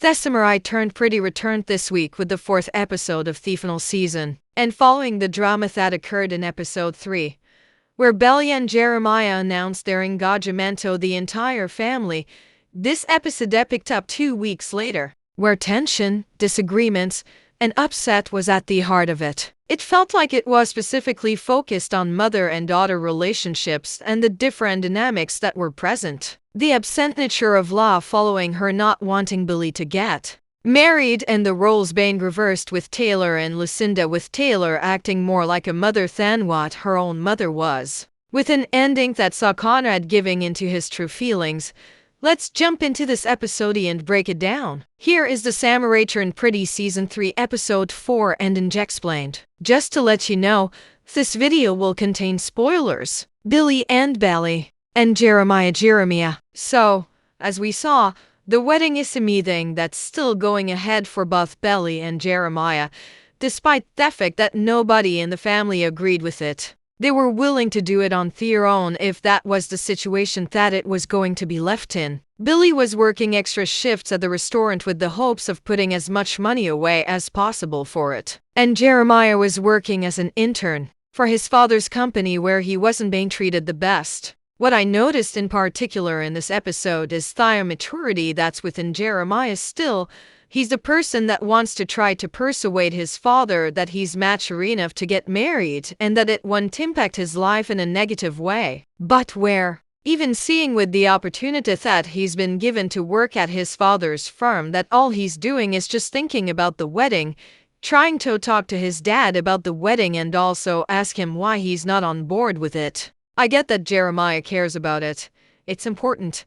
Thesamurai Turned Pretty returned this week with the fourth episode of the final season, and following the drama that occurred in episode 3, where Belly and Jeremiah announced their engagement to the entire family, this episode picked up 2 weeks later, where tension, disagreements, and upset was at the heart of it. It felt like it was specifically focused on mother and daughter relationships and the different dynamics that were present. The absent nature of law following her not wanting Billy to get married, and the roles being reversed with Taylor and Lucinda, with Taylor acting more like a mother than what her own mother was, with an ending that saw Conrad giving into his true feelings. Let's jump into this episode and break it down. Here is the Samurai Turned Pretty Season 3 Episode 4 and Explained. Just to let you know, this video will contain spoilers. Billy and Belly, and Jeremiah. So, as we saw, the wedding is a meeting that's still going ahead for both Belly and Jeremiah, despite the fact that nobody in the family agreed with it. They were willing to do it on their own if that was the situation that it was going to be left in. Billy was working extra shifts at the restaurant with the hopes of putting as much money away as possible for it. And Jeremiah was working as an intern for his father's company, where he wasn't being treated the best. What I noticed in particular in this episode is the maturity that's within Jeremiah still. He's the person that wants to try to persuade his father that he's mature enough to get married and that it won't impact his life in a negative way. But where, even seeing with the opportunity that he's been given to work at his father's firm, that all he's doing is just thinking about the wedding, trying to talk to his dad about the wedding and also ask him why he's not on board with it. I get that Jeremiah cares about it. It's important.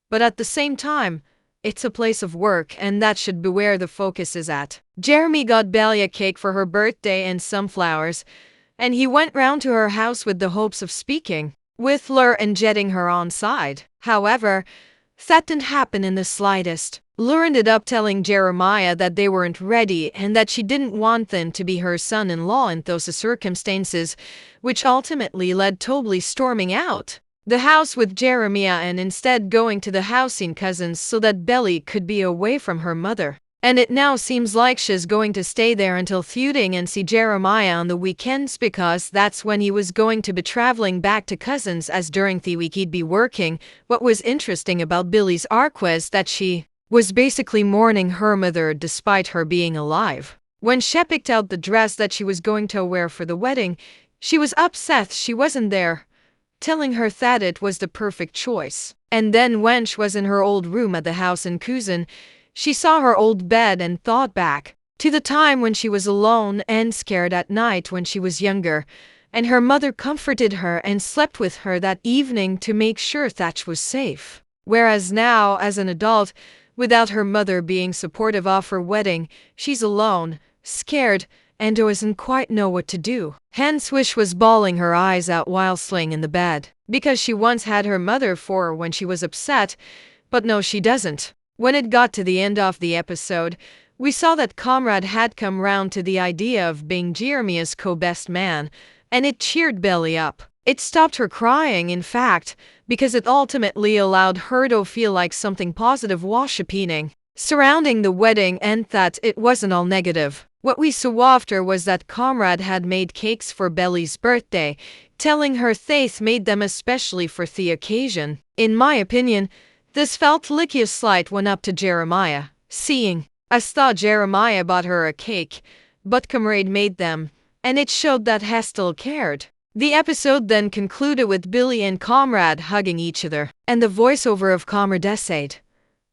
But at the same time, it's a place of work, and that should be where the focus is at. Jeremy got Belly a cake for her birthday and some flowers, and he went round to her house with the hopes of speaking with Lur and getting her on side. However, that didn't happen in the slightest. Lur ended up telling Jeremiah that they weren't ready and that she didn't want them to be her son-in-law in those circumstances, which ultimately led Toby storming out the house with Jeremiah and instead going to the house in cousins so that Belly could be away from her mother. And it now seems like she's going to stay there until feuding and see Jeremiah on the weekends, because that's when he was going to be traveling back to cousins, as during the week he'd be working. What was interesting about Billy's arc was that she was basically mourning her mother despite her being alive. When she picked out the dress that she was going to wear for the wedding, she was upset she wasn't there, telling her that it was the perfect choice. And then when she was in her old room at the house in Cousin, she saw her old bed and thought back to the time when she was alone and scared at night when she was younger, and her mother comforted her and slept with her that evening to make sure that she was safe. Whereas now, as an adult, without her mother being supportive of her wedding, she's alone, scared, and doesn't quite know what to do. Hence Wish was bawling her eyes out while laying in the bed, because she once had her mother for her when she was upset, but no, she doesn't. When it got to the end of the episode, we saw that Conrad had come round to the idea of being Jeremiah's co-best man, and it cheered Belly up. It stopped her crying, in fact, because it ultimately allowed her to feel like something positive was happening surrounding the wedding and that it wasn't all negative. What we saw after was that Conrad had made cakes for Belly's birthday, telling her Faith made them especially for the occasion. In my opinion, this felt like a slight one up to Jeremiah, seeing as though Jeremiah bought her a cake, but Conrad made them, and it showed that he still cared. The episode then concluded with Billy and Conrad hugging each other, and the voiceover of Conrad said,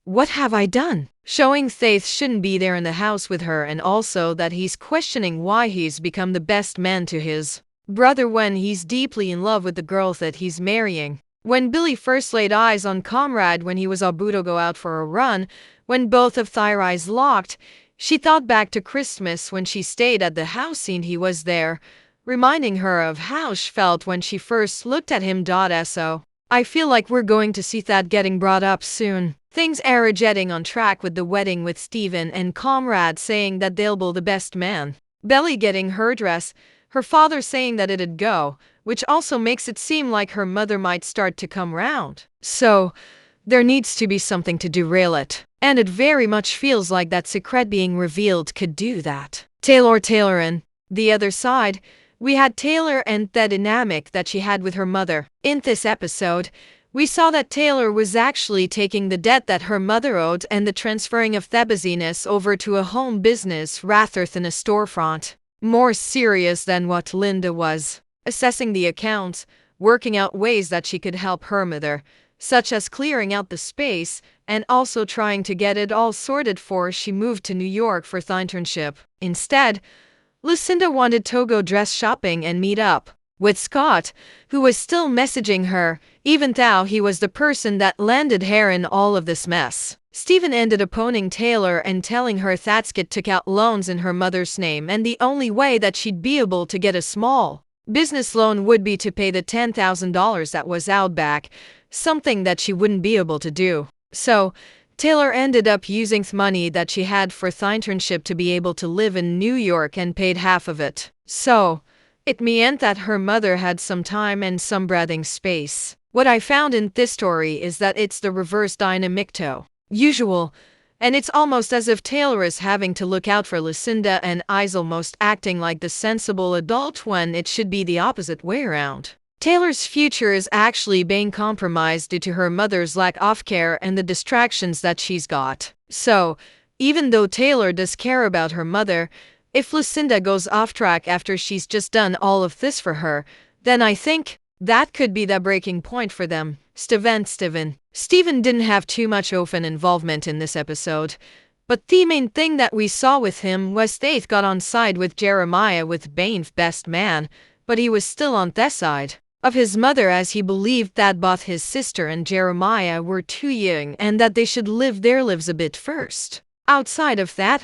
"What have I done?" showing Faith shouldn't be there in the house with her, and also that he's questioning why he's become the best man to his brother when he's deeply in love with the girl that he's marrying. When Billy first laid eyes on Conrad when he was about to go out for a run, when both of their eyes locked, she thought back to Christmas when she stayed at the house and he was there, reminding her of how she felt when she first looked at him. So I feel like we're going to see that getting brought up soon. Things are getting on track with the wedding, with Steven and Conrad saying that they'll be the best man, Belly getting her dress, her father saying that it'd go, which also makes it seem like her mother might start to come round. So there needs to be something to derail it. And it very much feels like that secret being revealed could do that. Taylor and the other side, we had Taylor and the dynamic that she had with her mother. In this episode, we saw that Taylor was actually taking the debt that her mother owed and the transferring of the business over to a home business rather than a storefront. More serious than what Linda was. Assessing the accounts, working out ways that she could help her mother, such as clearing out the space, and also trying to get it all sorted before she moved to New York for the internship. Instead, Lucinda wanted to go dress shopping and meet up with Scott, who was still messaging her, even though he was the person that landed her in all of this mess. Stephen ended up owning Taylor and telling her that Scott took out loans in her mother's name, and the only way that she'd be able to get a small business loan would be to pay the $10,000 that was out back, something that she wouldn't be able to do. So, Taylor ended up using the money that she had for the internship to be able to live in New York and paid half of it. So, it meant that her mother had some time and some breathing space. What I found in this story is that it's the reverse dynamic to usual, and it's almost as if Taylor is having to look out for Lucinda and is almost acting like the sensible adult when it should be the opposite way around. Taylor's future is actually being compromised due to her mother's lack of care and the distractions that she's got. So, even though Taylor does care about her mother, if Lucinda goes off track after she's just done all of this for her, then I think that could be the breaking point for them. Stephen didn't have too much of an involvement in this episode, but the main thing that we saw with him was they got on side with Jeremiah with Bane's best man, but he was still on their side of his mother as he believed that both his sister and Jeremiah were too young and that they should live their lives a bit first. Outside of that,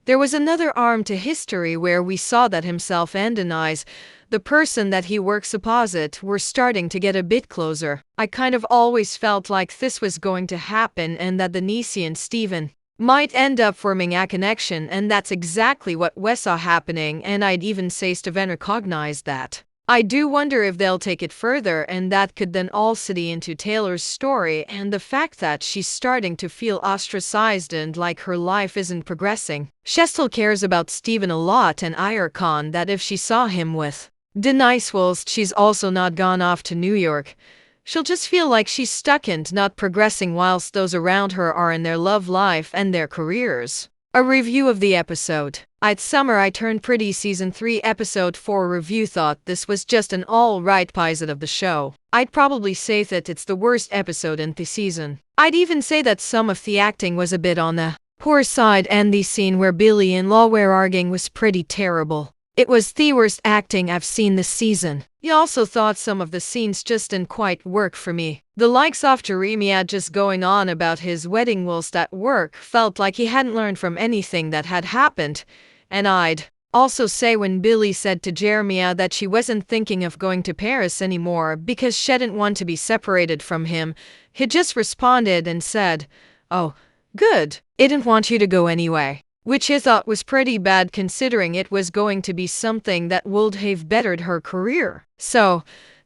there was another arm to history where we saw that himself and Denise, the person that he works opposite, were starting to get a bit closer. I kind of always felt like this was going to happen and that Denise and Stephen might end up forming a connection, and that's exactly what we saw happening, and I'd even say Stephen recognized that. I do wonder if they'll take it further, and that could then all city into Taylor's story and the fact that she's starting to feel ostracized and like her life isn't progressing. She still cares about Stephen a lot, and I reckon that if she saw him with Denise whilst she's also not gone off to New York, she'll just feel like she's stuck and not progressing whilst those around her are in their love life and their careers. A review of the episode. I Turned Pretty Season 3 Episode 4 review thought this was just an alright episode of the show. I'd probably say that it's the worst episode in the season. I'd even say that some of the acting was a bit on the poor side, and the scene where Billy and Law were arguing was pretty terrible. It was the worst acting I've seen this season. I also thought some of the scenes just didn't quite work for me. The likes of Jeremiah just going on about his wedding whilst at work felt like he hadn't learned from anything that had happened. And I'd also say when Billy said to Jeremiah that she wasn't thinking of going to Paris anymore because she didn't want to be separated from him, he just responded and said, "Oh, good. I didn't want you to go anyway." Which I thought was pretty bad considering it was going to be something that would have bettered her career. So,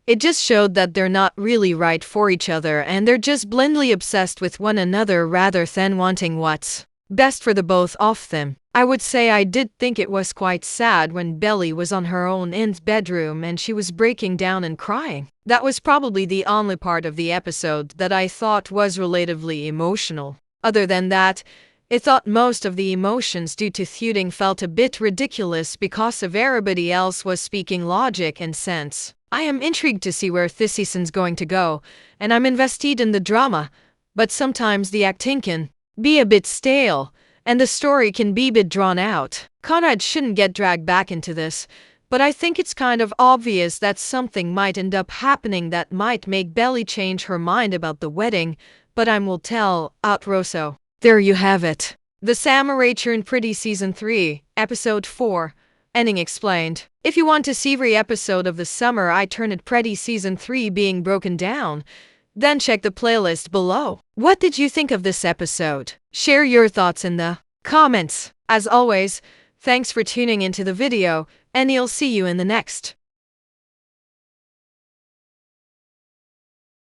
it just showed that they're not really right for each other and they're just blindly obsessed with one another rather than wanting what's best for the both of them. I would say I did think it was quite sad when Belly was on her own in the bedroom and she was breaking down and crying. That was probably the only part of the episode that I thought was relatively emotional. Other than that, I thought most of the emotions due to feuding felt a bit ridiculous because of everybody else was speaking logic and sense. I am intrigued to see where this season's going to go, and I'm invested in the drama, but sometimes the acting can be a bit stale, and the story can be a bit drawn out. Conrad shouldn't get dragged back into this, but I think it's kind of obvious that something might end up happening that might make Belly change her mind about the wedding, but I will tell Rosso. There you have it. The I Turned Pretty Season 3, Episode 4, Ending Explained. If you want to see every episode of the I Turned Pretty Season 3 being broken down, then check the playlist below. What did you think of this episode? Share your thoughts in the comments. As always, thanks for tuning into the video, and I'll see you in the next.